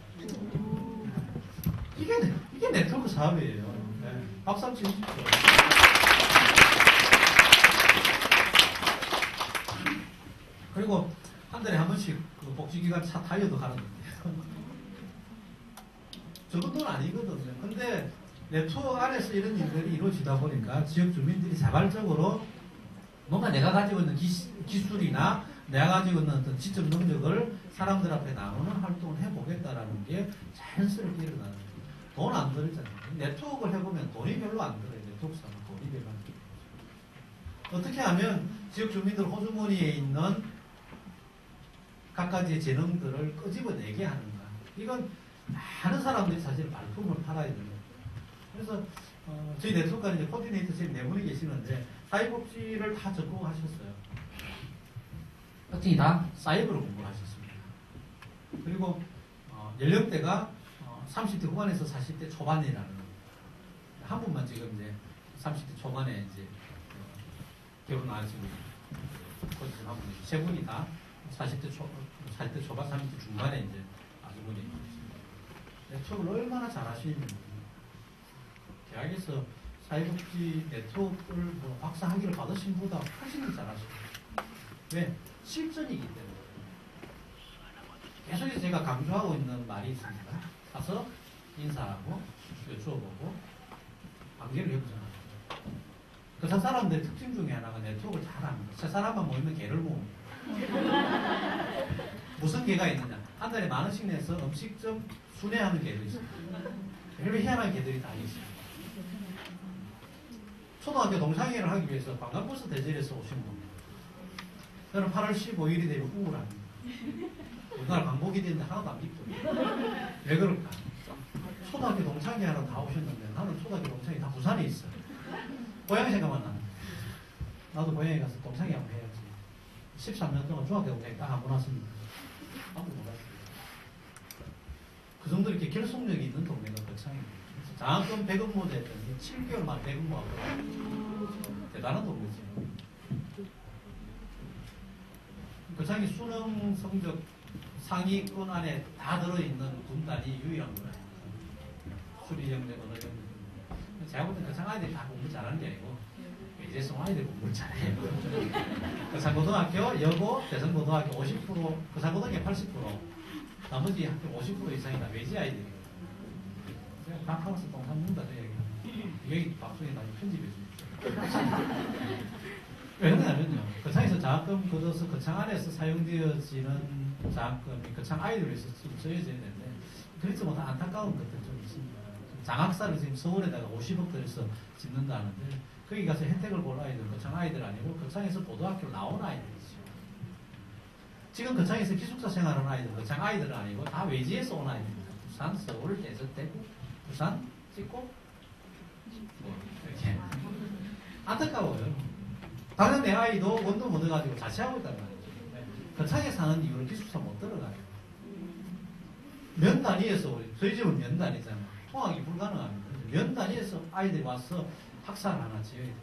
Speaker 1: 이게 네트워크 사업이에요. 네. 박수 한번 치십시오. 그리고 한 달에 한 번씩 그 복지기관 차 타이어도 갈아줍니다. 적은 돈 아니거든요. 근데 네트워크 안에서 이런 일들이 이루어지다 보니까 지역 주민들이 자발적으로 뭔가 내가 가지고 있는 기술이나 내가 가지고 있는 어떤 지적 능력을 사람들 앞에 나누는 활동을 해보겠다라는 게 자연스럽게 일어나는 거예요. 돈 안 들잖아요. 네트워크를 해보면 돈이 별로 안 들어요. 네트워크 사는 돈이 별로 안 들어요. 어떻게 하면 지역 주민들 호주머니에 있는 각가지의 재능들을 끄집어내게 하는가. 이건 많은 사람들이 사실 발품을 팔아야 되는 거예요. 그래서 저희 네트워크가 이제 코디네이터 선생님 4분이 계시는데 사회복지를 다 전공하셨어요. 특히 다 사이버로 공부를 하셨습니다. 그리고 연령대가 30대 후반에서 40대 초반이라는 한 분만 지금 이제 30대 초반에 이제 결혼 안 하시고 포지션 한 분이 3분이 다 40대 초반, 30대 중반에 이제 아주머니 있습니다. 네트워크를 얼마나 잘하시는지 대학에서 사회복지 네트워크를 뭐 박사 학위를 받으신 분보다 훨씬 더 잘하시고 왜? 실전이기 때문에 계속해서 제가 강조하고 있는 말이 있습니다. 가서 인사하고 여쭈어보고 관계를 해보잖아요. 그 사람들의 특징 중에 하나가 네트워크를 잘합니다. 세 사람만 모이면 개를 모읍니다. 무슨 개가 있느냐? 한 달에 10,000원씩 내서 음식점 순회하는 개도 있습니다. 별로 희한한 개들이 다 있습니다. 초등학교 동창회를 하기 위해서 관광버스 대절에서 오신 겁니다. 저는 8월 15일이 되면 우울합니다. 우리나라 광복이 되는데 하나도 안 믿고. 왜 그럴까? 초등학교 동창회 하러 다 오셨는데 나는 초등학교 동창회 다 부산에 있어요. 고향 생각만 나는. 나도 고향에 가서 동창회 한번 해야지. 13년 동안 중학교 동창회 딱 한 번 왔습니다. 아무도 몰랐어요. 그 정도 이렇게 결속력이 있는 동네가 거창입니다. 장학금 배근무제 했더니 7개월 만에 배근무하고 대단한 동네죠. 거창이 수능 성적 상위권 안에 다 들어있는 군단이 유일한 거예요. 수리영재, 언어영재. 제가 볼 때 거창 아이들이 다 공부 잘하는 게 아니고 외제성 아이들이 공부를 잘해요. 거창고등학교, 여고, 대성고등학교 50%, 거창고등학교 80%, 나머지 학교 50% 이상이 다 외제 아이들이에요. 제가 각하면서 동상 묻다 저 여기 방송에 나중에 편집해 주십시오. 왜 그러냐면요. 거창에서 장학금 걷어서 거창 안에서 사용되어지는 장학금이 거창 아이들을 위해서 써야져야 되는데 그렇지 못한 안타까운 것들이 좀 있습니다. 장학사를 지금 서울에다가 50억 들여서 짓는다 하는데 거기 가서 혜택을 볼 아이들 거창 아이들 아니고 거창에서 고등학교 나온 아이들이죠. 지금 거창에서 기숙사 생활하는 아이들 거창 아이들은 아니고 다 외지에서 온 아이들입니다. 부산, 서울, 대전, 대구, 부산, 찍고 이렇게 안타까워요. 당연 내 아이도 원도 못 얻어가지고 자취하고 있단 말이죠. 거창에 사는 이유는 기숙사 못 들어가요. 면 단위에서 저희 집은 면 단위잖아요. 통학이 불가능합니다. 면 단위에서 아이들이 와서 학사를 하나 지어야 돼요.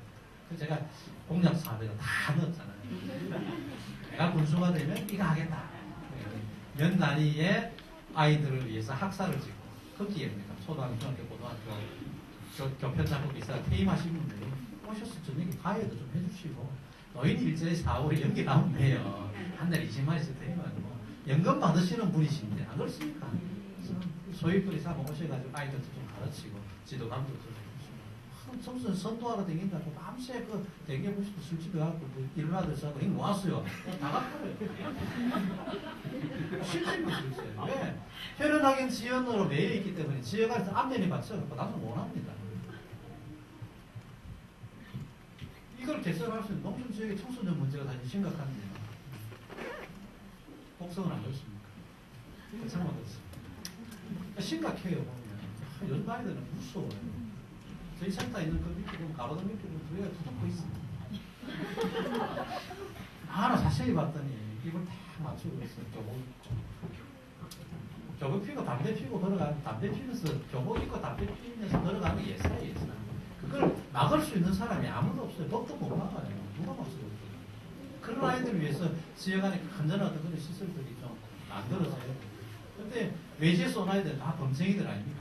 Speaker 1: 그래서 제가 공약 사업에다 다 넣었잖아요. 내가 군수가 되면 이거 하겠다. 면 단위의 아이들을 위해서 학사를 짓고 거기에 초등학교, 중학교, 고등학교 교편 작업 비싸 퇴임하신 분들이 오셔서 저녁에 가해도 좀 해주시고 노인 일자리 사업을 연결하면 돼요. 한 달에 20만원씩 되면 뭐 연금 받으시는 분이신데 안 그렇습니까? 소위풀이 사고 오셔가지고 아이들도 좀 가르치고 지도 감독도 좀 해주시고 청소년 선도하러 다닌다고 밤새 그 대기업 오시고 술집에 가고 뭐 일을 하듯이 하고 이거 모았어요. 다 갚아요. 실질만 있어요. 왜? 혈연학연 지연으로 매여 있기 때문에 지역 안에서 안면이 받쳐갖고 나도 못합니다. 이걸 개선할 수 있는 농촌 지역의 청소년 문제가 사실 심각한데요. 곡성은 안 그렇습니까? 괜찮은 그렇습니다. 심각해요, 보면. 요즘 아이들은 무서워요. 저희 센터 있는 그 밑에 보면 가로등 밑에 보면 두 개가 두둑고 있습니다. 하나 자세히 봤더니 입을 다 맞추고 있어요. 교복 입고. 교복 피고 담배 피고 걸어가는, 담배 피면서 교복 입고 담배 피면서 걸어가는 게 예사예요, 예사. 그걸 막을 수 있는 사람이 아무도 없어요. 법도 못 막아요. 누가 막수가 있어요. 그런 아이들을 위해서 지역 안에 건전한 그런 시설들이 좀 만들어져요. 근데 외지에서 온 아이들은 다 범생이들 아닙니까?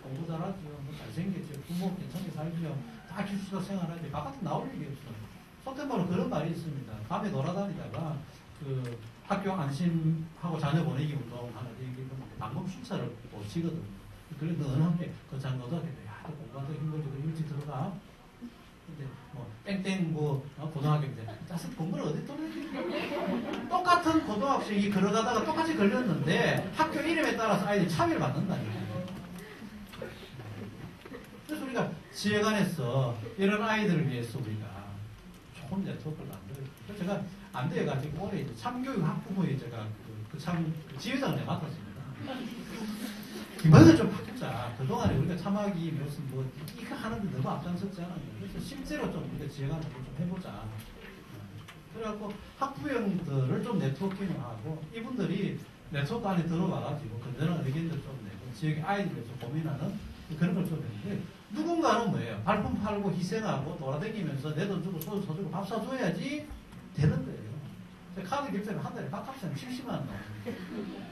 Speaker 1: 공부 잘하죠. 뭐 잘생겼죠. 부모 괜찮게 살죠. 다 기숙사 생활하죠. 바깥에 나올 일이 없어요. 속된 말로 그런 말이 있습니다. 밤에 돌아다니다가 그 학교 안심하고 자녀 보내기 운동하는 얘기 방금 순찰을 보시거든. 그래 너 어느 학교 그 장고등학교 야, 너 공부하기 힘들지. 그 일찍 들어가. 근데 뭐 땡땡 뭐 고등학교인데 자식 공부를 어디 또 똑같은 고등학생이 걸어가다가 똑같이 걸렸는데 학교 이름에 따라서 아이들이 차별을 받는다니까. 그래서 우리가 지역 안에서 이런 아이들을 위해서 우리가 좋은 네트워크를 만들어요. 그래서 제가 안 돼가지고 올해 이제 참교육 학부모에 제가 그 지회장을 맡았습니다. 이번에 좀 바꾸자. 그동안에 우리가 참하기 무슨 뭐 이거 하는데 너무 앞장섰지 않았냐. 그래서 실제로 좀 우리가 지역 안에서 좀 해보자. 그래갖고 학부형들을 좀 네트워킹하고 이분들이 네트워크 안에 들어와가지고 건전한 의견들 좀 내고 지역의 아이들을 좀 고민하는 그런 걸 좀 했는데 누군가는 뭐예요? 발품 팔고 희생하고 돌아다니면서 내 돈 주고 소주 사주고 밥 사줘야지 되는 거예요. 카드 결제는 한 달에 밥값은 70만 원 나옵니다.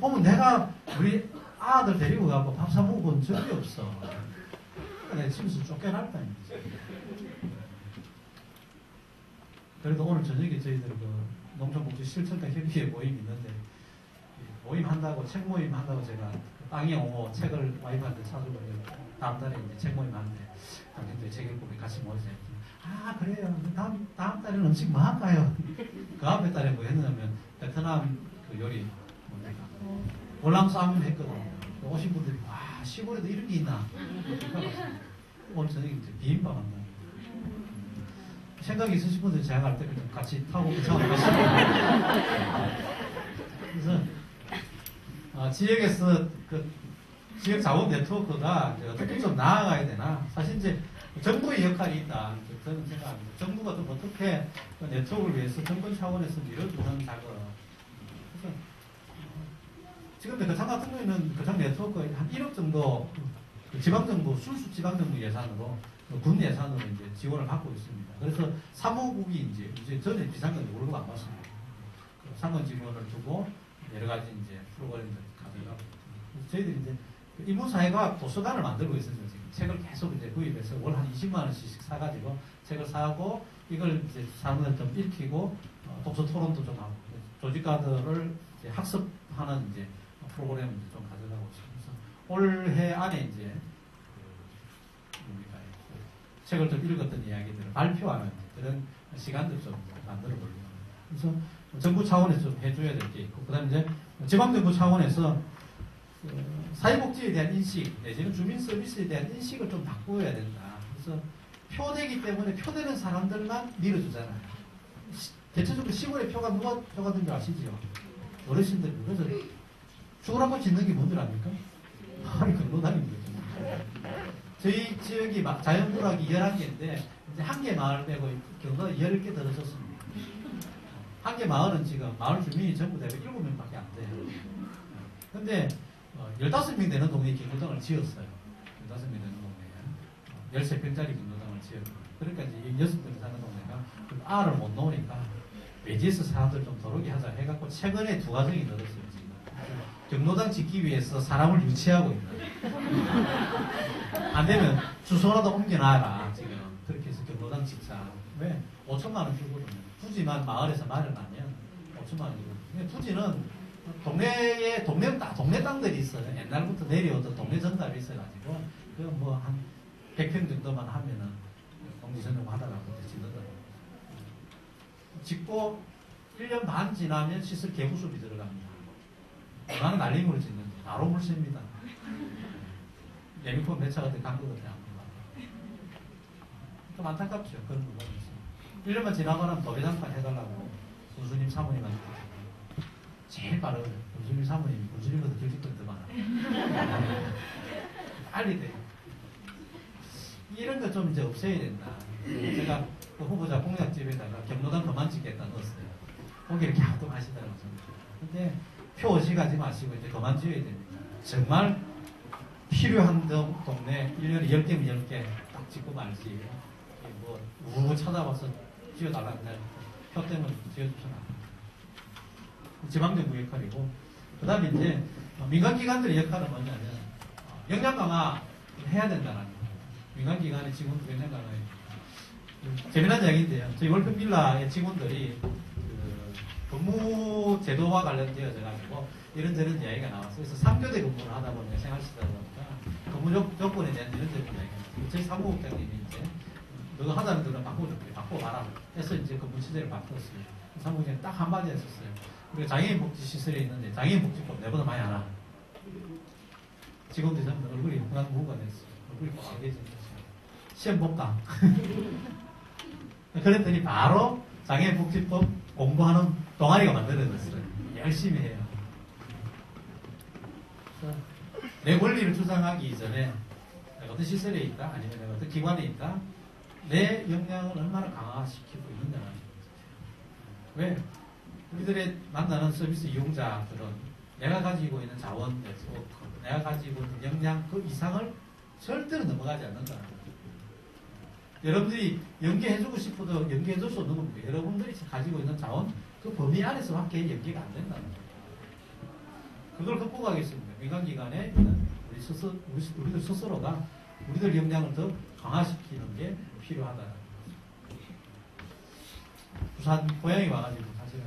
Speaker 1: 보면 내가 우리 아들 데리고 가고 밥 사 먹은 적이 없어. 내가 집에서 쫓겨날다니까. 그래도 오늘 저녁에 저희들 그 농촌복지 실천과 협의회 모임이 있는데 모임 한다고 책 모임 한다고 제가 땅이 오고 책을 와이프한테 사주고 다음 달에 이제 책 모임 하는데 당신들 책 읽고 우리 같이 모이세요. 아 그래요. 다음 달에는 음식 뭐 할까요? 그 앞에 달에 뭐 했냐면 베트남 그 요리 월남 싸움을 했거든요. 오신 분들이 와 시골에도 이런 게 있나? 오늘 저녁에 비빔밥 한다. 생각이 있으신 분들 제가 갈 때 그냥 같이 타고 그 차원에 가시고 그래서 지역에서 그 지역 자원 네트워크가 어떻게 좀 나아가야 되나? 사실 이제 정부의 역할이 있다. 저는 생각합니다. 정부가 좀 어떻게 그 네트워크를 위해서 정권 차원에서 밀어주는 작업. 그래서 지금 거창 같은 경우에는 거창 네트워크에 한 1억 정도 그 지방정부, 순수 지방정부 예산으로 군 예산으로 이제 지원을 받고 있습니다. 그래서 사무국이 이제 전에 비상금 월급 안 받습니다. 상권 지원을 두고 여러 가지 이제 프로그램들 가져가고 저희들이 이제 인문사회과학 도서관을 만들고 있습니다. 지금 책을 계속 이제 구입해서 월 한 20만 원씩 사가지고 책을 사고 이걸 이제 사람들 좀 읽히고 독서 토론도 좀 하고 조직가들을 이제 학습하는 이제 프로그램을 좀 가져가고 있습니다. 올해 안에 이제 책을 좀 읽었던 이야기들을 발표하는 그런 시간들 좀 만들어 보려고 합니다. 그래서 정부 차원에서 좀 해줘야 될 게 있고, 그 다음에 이제 지방정부 차원에서 사회복지에 대한 인식, 내지는 주민 서비스에 대한 인식을 좀 바꾸어야 된다. 그래서 표되기 때문에 표되는 사람들만 밀어주잖아요. 대체적으로 시골에 표가 누가 표가 된 줄 아시지요? 어르신들. 그래서 죽을 한번 짓는 게 뭔 줄 압니까? 아니, 경로당입니다. 저희 지역이 자연부락이 11개인데 이제 한 개 마을 빼고 경로가 10개 들어섰습니다. 한 개 마을은 지금 마을 주민이 전부 다 7명밖에 안 돼요. 근데 15명 되는 동네에 경로당을 지었어요. 15명 되는 동네에 13평짜리 경로당을 지었고, 그러니까 이제 6명 사는 동네가 알을 못 놓으니까 외지에서 사람들 좀 들어오게 하자 해갖고 최근에 2가정이 늘었어요. 지금 경로당 짓기 위해서 사람을 유치하고 있는. 안 되면 주소라도 옮겨놔라. 지금 그렇게 해서 경로당 짓자. 왜? 5천만 원 주거든요. 부지만 마을에서 마련하면 5천만 원 주거든요. 부지는 동네 땅들이 있어요. 옛날부터 내려오던 동네 전답이 있어가지고 그 뭐 한 100평 정도만 하면은 공지선정 받아가고 짓는다고. 짓고 1년 반 지나면 시설 개부 수비 들어갑니다. 얼마나 날림으로 짓는지 바로 물습니다. 예비권 매차가 된 강도들이 안 보고. 좀 안타깝죠. 그런 부분이 있어요. 1년만 지나고 나면 도배장판 해달라고 군수님 사모님한테 제일 빠르거든요. 군수님 사모님이 군수님보다 길직거리 더 많아요. 빨리 돼요. 이런 거 좀 이제 없애야 된다. 제가 그 후보자 공약집에다가 경로당 그만 짓겠다 넣었어요. 거기 이렇게 합동하시더라고요. 근데 표 의식하지 마시고 이제 그만 지어야 됩니다. 정말 필요한 동네 1년에 10개면 10개 딱 짓고 말지. 뭐 우르르 찾아와서 지어달라고 표 때문에 지어주셔라. 지방정부 역할이고, 그 다음에 이제 민간기관들의 역할은 뭐냐면 역량 강화 해야 된다는 거예요. 민간기관의 직원들 역량 강화에 재미난 이야기인데요. 저희 월급 빌라의 직원들이 그 근무 제도와 관련되어져가지고 이런저런 이야기가 나왔어요. 그래서 3교대 근무를 하다 보니까 생활시다 보니까 근무 조건에 대한 이런저런 이야기가 저희 사무국장님이 이제 너가 하자는 대로 바꿔줄게. 바꿔봐라. 해서 이제 근무 시대를 바꿨어요. 사무국장님 딱 한마디 했었어요. 우리가 장애인 복지시설에 있는데 장애인 복지법 내보다 많이 알아. 직원들이 전부 얼굴이 흔한 무가 됐어요. 얼굴이 빨개졌어요. 시험 볼까? 그랬더니 바로 장애인 복지법 공부하는 동아리가 만들어졌어요. 열심히 해요. 내 권리를 주장하기 이전에 내가 어떤 시설에 있다, 아니면 내가 어떤 기관에 있다, 내 역량을 얼마나 강화시키고 있느냐는 거죠. 왜? 우리들의 만나는 서비스 이용자들은 내가 가지고 있는 자원 네트워크, 내가 가지고 있는 역량 그 이상을 절대로 넘어가지 않는다는 거예요. 여러분들이 연계해주고 싶어도 연계해줄 수 없는 겁니다. 여러분들이 가지고 있는 자원 그 범위 안에서밖에 연계가 안 된다는 거예요. 그걸 극복하겠습니다. 민간기관에 있는 우리들 스스로가 우리들 역량을 더 강화시키는 게 필요하다는 거죠. 부산 고향에 와가지고 사실은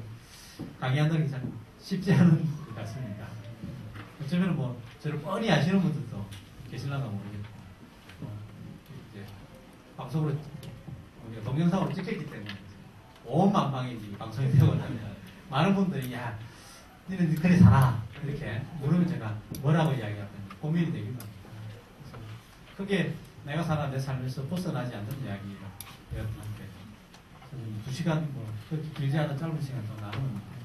Speaker 1: 강의한다는 게 참 쉽지 않은 것 같습니다. 어쩌면 뭐 저를 뻔히 아시는 분들도 계실라나 모르겠고, 이제 방송으로 우리가 동영상으로 찍혔기 때문에 온 만방이 방송이 되거든요. 많은 분들이 야 니는 그래 살아 이렇게 물으면 제가 뭐라고 이야기하면 고민이 되기도 합니다. 그래서 크게 내가 사는 내 삶에서 벗어나지 않는 이야기가 여러분한테 2시간 뭐 그렇게 길지 않은 짧은 시간 좀 나누는데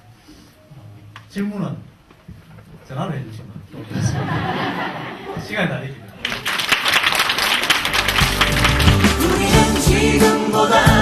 Speaker 1: 질문은 전화로 해주시면 좋겠습니다. 시간이 다 되기 때문에.
Speaker 2: 우리는 지금보다